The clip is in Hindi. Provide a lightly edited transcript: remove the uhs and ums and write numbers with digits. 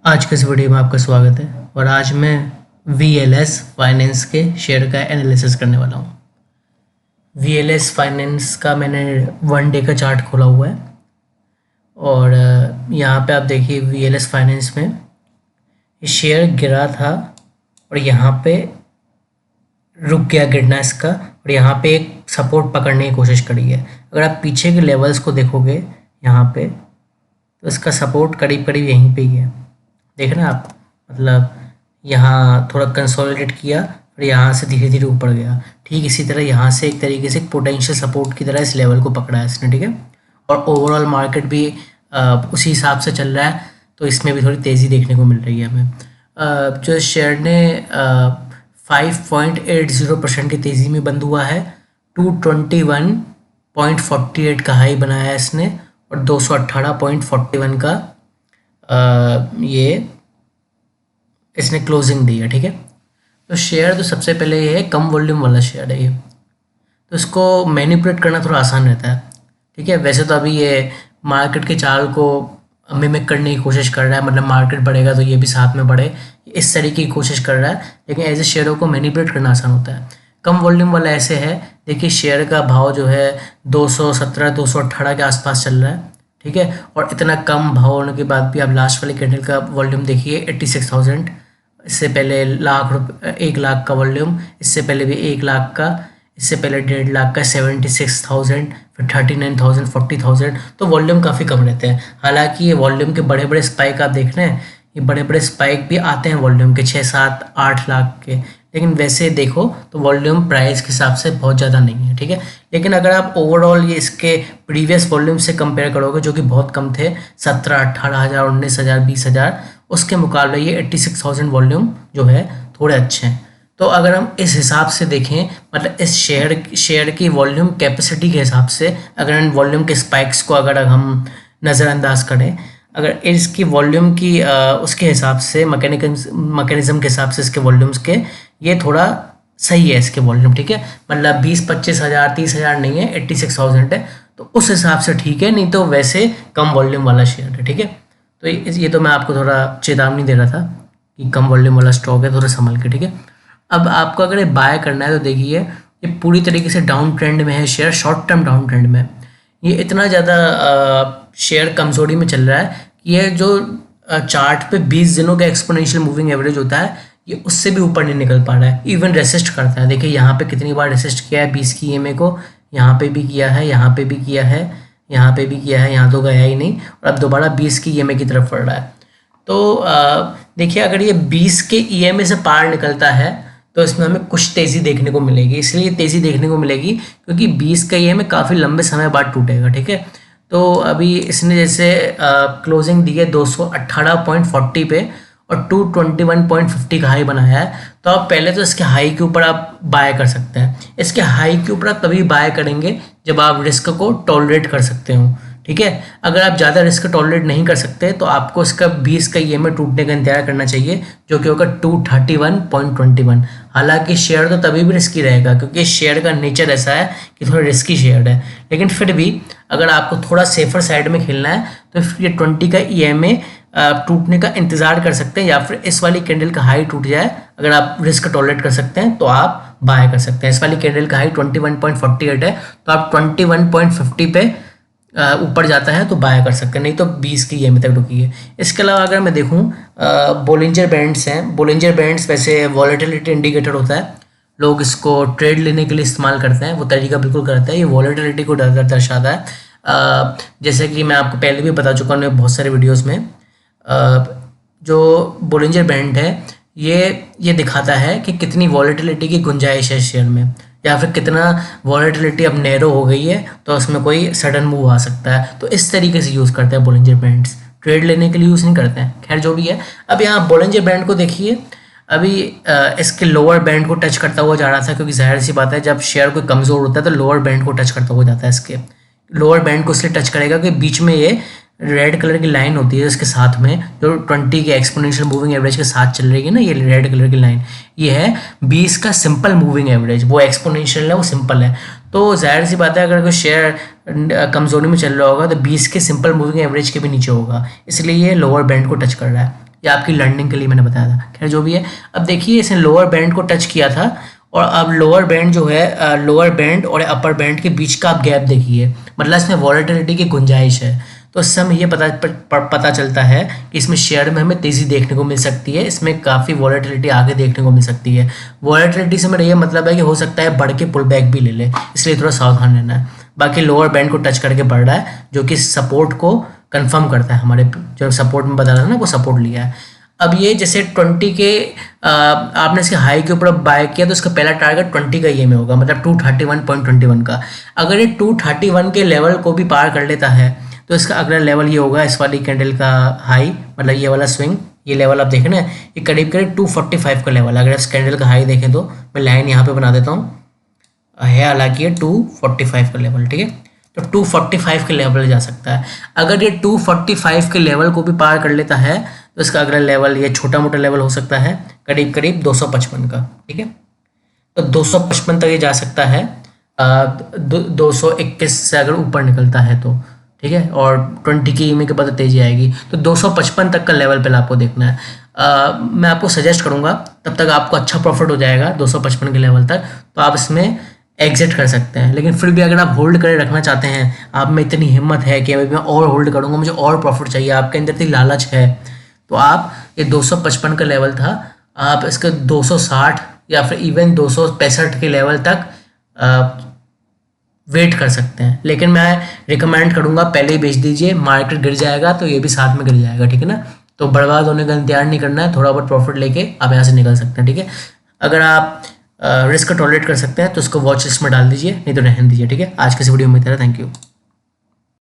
आज के इस वीडियो में आपका स्वागत है और आज मैं VLS फाइनेंस के शेयर का एनालिसिस करने वाला हूँ। VLS फाइनेंस का मैंने 1 डे का चार्ट खोला हुआ है और यहाँ पे आप देखिए VLS फाइनेंस में ये शेयर गिरा था और यहाँ पे रुक गया गिरना इसका और यहाँ पे एक सपोर्ट पकड़ने की कोशिश करी है। अगर आप पीछे के लेवल्स को देखोगे यहाँ पे तो इसका सपोर्ट करीब करीब यहीं पे ही है। देख रहे हैं आप, मतलब यहाँ थोड़ा कंसोलिडेट किया और यहाँ से धीरे धीरे ऊपर गया। ठीक इसी तरह यहाँ से एक तरीके से पोटेंशियल सपोर्ट की तरह इस लेवल को पकड़ा है इसने, ठीक है। और ओवरऑल मार्केट भी उसी हिसाब से चल रहा है, तो इसमें भी थोड़ी तेज़ी देखने को मिल रही है हमें। जो शेयर ने 5.80% की तेज़ी में बंद हुआ है, 221.48 का हाई बनाया है इसने और 218.41 का ये इसने क्लोजिंग दी है, ठीक है। तो शेयर तो सबसे पहले ये है कम वॉल्यूम वाला शेयर है ये, तो इसको मैनिपुलेट करना थोड़ा आसान रहता है, ठीक है। वैसे तो अभी ये मार्केट के चाल को मिमिक करने की कोशिश कर रहा है, मतलब मार्केट बढ़ेगा तो ये भी साथ में बढ़े, इस तरीके की कोशिश कर रहा है, लेकिन ऐसे शेयरों को मैनिपुलेट करना आसान होता है। कम वॉल्यूम वाला ऐसे है, देखिए शेयर का भाव जो है 217-218 के आसपास चल रहा है, ठीक है। और इतना कम भाव होने के बाद भी आप लास्ट वाले कैंडल का वॉल्यूम देखिए 86,000, इससे पहले 1 लाख का वॉल्यूम, इससे पहले भी 1 लाख का, इससे पहले 1.5 लाख का 76,000, फिर 39,000, 40,000, तो वॉल्यूम काफ़ी कम रहते हैं। हालांकि ये वॉल्यूम के बड़े बड़े स्पाइक आप देख रहे हैं, ये बड़े बड़े स्पाइक भी आते हैं वॉल्यूम के 6, 7, 8 लाख के, लेकिन वैसे देखो तो वॉल्यूम प्राइस के हिसाब से बहुत ज़्यादा नहीं है, ठीक है। लेकिन अगर आप ओवरऑल ये इसके प्रीवियस वॉल्यूम से कंपेयर करोगे जो कि बहुत कम थे, 17-18,000, 19,000, 20,000, उसके मुकाबले ये 86,000 वॉल्यूम जो है थोड़े अच्छे हैं। तो अगर हम इस हिसाब से देखें, मतलब इस शेयर की वॉल्यूम कैपेसिटी के हिसाब से, अगर इन वॉल्यूम के स्पाइक्स को अगर हम नज़रअंदाज करें, अगर इसकी वॉल्यूम की उसके हिसाब से मैकेनिज्म के हिसाब से इसके वॉल्यूम्स के, ये थोड़ा सही है इसके वॉल्यूम, ठीक है। मतलब 20-25,000, 30,000 नहीं है, 86,000 है, तो उस हिसाब से ठीक है, नहीं तो वैसे कम वॉल्यूम वाला शेयर है, ठीक है। तो ये तो मैं आपको थोड़ा चेतावनी दे रहा था कि कम वॉल्यूम वाला स्टॉक है, थोड़ा संभल के, ठीक है। अब आपको अगर ये बाय करना है तो देखिए ये पूरी तरीके से डाउन ट्रेंड में है share, short term down trend में। ये इतना ज़्यादा शेयर कमजोरी में चल रहा है कि ये जो चार्ट पे 20 दिनों का एक्सपोनेंशियल मूविंग एवरेज होता है, ये उससे भी ऊपर नहीं निकल पा रहा है, इवन रेसिस्ट करता है। देखिए यहाँ पे कितनी बार रेसिस्ट किया है 20 की EMA को, यहाँ पे भी किया है, यहाँ पे भी किया है, यहाँ पे भी किया है, यहाँ तो गया ही नहीं, और अब दोबारा 20 की EMA की तरफ बढ़ रहा है। तो देखिए अगर ये 20 के EMA से पार निकलता है तो इसमें हमें कुछ तेज़ी देखने को मिलेगी। इसलिए तेज़ी देखने को मिलेगी क्योंकि 20 का EMA काफ़ी लंबे समय बाद टूटेगा, ठीक है। तो अभी इसने जैसे क्लोजिंग दी है 218.40 पे और 221.50 का हाई बनाया है, तो आप पहले तो इसके हाई के ऊपर आप बाय कर सकते हैं। इसके हाई के ऊपर आप तभी बाय करेंगे जब आप रिस्क को टॉलरेट कर सकते हो, ठीक है। अगर आप ज़्यादा रिस्क टॉलरेट नहीं कर सकते तो आपको इसका 20 का EMA टूटने का इंतजार करना चाहिए, जो कि होगा 231.21। हालांकि शेयर तो तभी भी रिस्की रहेगा क्योंकि शेयर का नेचर ऐसा है कि थोड़ा रिस्की शेयर है, लेकिन फिर भी अगर आपको थोड़ा सेफर साइड में खेलना है तो फिर ये 20 का EMA टूटने का इंतज़ार कर सकते हैं, या फिर इस वाली कैंडल का हाई टूट जाए, अगर आप रिस्क टॉलरेट कर सकते हैं तो आप बाय कर सकते हैं। इस वाली कैंडल का हाई 21.48 है, तो आप 21.50 पे ऊपर जाता है तो बाय कर सकते हैं, नहीं तो 20 की EMA तक रुकी है। इसके अलावा अगर मैं देखूं बोलिंजर बैंड्स हैं, बोलिंजर बैंड्स वैसे वॉलेटिलिटी इंडिकेटर होता है, लोग इसको ट्रेड लेने के लिए इस्तेमाल करते हैं, वो तरीका बिल्कुल करता है, ये वॉलेटिलिटी को दर्शाता है। जैसे कि मैं आपको पहले भी बता चुका हूँ बहुत सारे वीडियोज़ में, जो बोलिंजर बैंड है ये दिखाता है कि कितनी वॉलेटिलिटी की गुंजाइश है शेयर में, या फिर कितना वॉलेटिलिटी अब नैरो हो गई है तो उसमें कोई सडन मूव आ सकता है। तो इस तरीके से यूज़ करते हैं बोलिंजर बैंड्स, ट्रेड लेने के लिए यूज़ नहीं करते हैं। खैर जो भी है, अब यहाँ बोलिंजर बैंड को देखिए, अभी इसके लोअर बैंड को टच करता हुआ जा रहा था, क्योंकि जाहिर सी बात है जब शेयर कोई कमज़ोर होता है तो लोअर बैंड को टच करता हुआ जाता है। इसके लोअर बैंड को इसलिए टच करेगा कि बीच में ये रेड कलर की लाइन होती है इसके साथ में, जो 20 के एक्सपोनेंशियल मूविंग एवरेज के साथ चल रही है ना, ये रेड कलर की लाइन, ये है 20 का सिंपल मूविंग एवरेज। वो एक्सपोनेंशियल है, वो सिंपल है, तो जाहिर सी बात है अगर कोई शेयर कमजोरी में चल रहा होगा तो 20 के सिंपल मूविंग एवरेज के भी नीचे होगा, इसलिए ये लोअर बैंड को टच कर रहा है। ये आपकी लर्निंग के लिए मैंने बताया था। खैर जो भी है, अब देखिए इसने लोअर बैंड को टच किया था और अब लोअर बैंड जो है, लोअर बैंड और अपर बैंड के बीच का आप गैप देखिए, मतलब इसमें वॉलेटिलिटी की गुंजाइश है। तो इससे हमें ये पता चलता है कि इसमें शेयर में हमें तेज़ी देखने को मिल सकती है, इसमें काफ़ी वॉलेटिलिटी आगे देखने को मिल सकती है। वॉलेटिलिटी से मेरा ये मतलब है कि हो सकता है बढ़ के पुल बैक भी ले ले, इसलिए थोड़ा सावधान रहना है। बाकी लोअर बैंड को टच करके बढ़ रहा है, जो कि सपोर्ट को कंफर्म करता है। हमारे जो सपोर्ट में बता रहा था ना, वो सपोर्ट लिया है। अब ये जैसे 20 के आपने इसके हाई के ऊपर बाय किया तो इसका पहला टारगेट 20 का में होगा, मतलब 231.21 का। अगर ये 231 के लेवल को भी पार कर लेता है तो इसका अगला लेवल ये होगा इस वाली कैंडल का हाई, मतलब ये वाला स्विंग, ये लेवल आप देखें ना, ये करीब करीब 245 का लेवल है। अगर इस कैंडल का हाई देखें तो मैं लाइन यहाँ पे बना देता हूँ, है हालांकि ये 245 का लेवल, ठीक है। तो 245 के लेवल जा सकता है। अगर ये 245 के लेवल को भी पार कर लेता है तो इसका अगला लेवल, ये छोटा मोटा लेवल हो सकता है करीब करीब 255 का, ठीक है। तो 255 तक ये जा सकता है, 221 से अगर ऊपर निकलता है तो, ठीक है। और 20 की ईएमए के बाद तेजी आएगी, तो 255 तक का लेवल पहले आपको देखना है। मैं आपको सजेस्ट करूंगा, तब तक आपको अच्छा प्रॉफिट हो जाएगा 255 के लेवल तक, तो आप इसमें एग्जिट कर सकते हैं। लेकिन फिर भी अगर आप होल्ड करे रखना चाहते हैं, आप में इतनी हिम्मत है कि मैं और होल्ड करूंगा, मुझे और प्रॉफिट चाहिए, आपके अंदर इतनी लालच है, तो आप ये 255 का लेवल था, आप इसके 260 या फिर इवन 265 के लेवल तक वेट कर सकते हैं। लेकिन मैं रिकमेंड करूंगा पहले ही बेच दीजिए, मार्केट गिर जाएगा तो ये भी साथ में गिर जाएगा, ठीक है ना। तो बर्बाद होने का इंतजार नहीं करना है, थोड़ा बहुत प्रॉफिट लेके आप यहाँ से निकल सकते हैं, ठीक है। अगर आप रिस्क टॉलरेट कर सकते हैं तो उसको वॉच लिस्ट में डाल दीजिए, नहीं तो रहने दीजिए, ठीक है। आज की इस वीडियो में इतना, थैंक यू।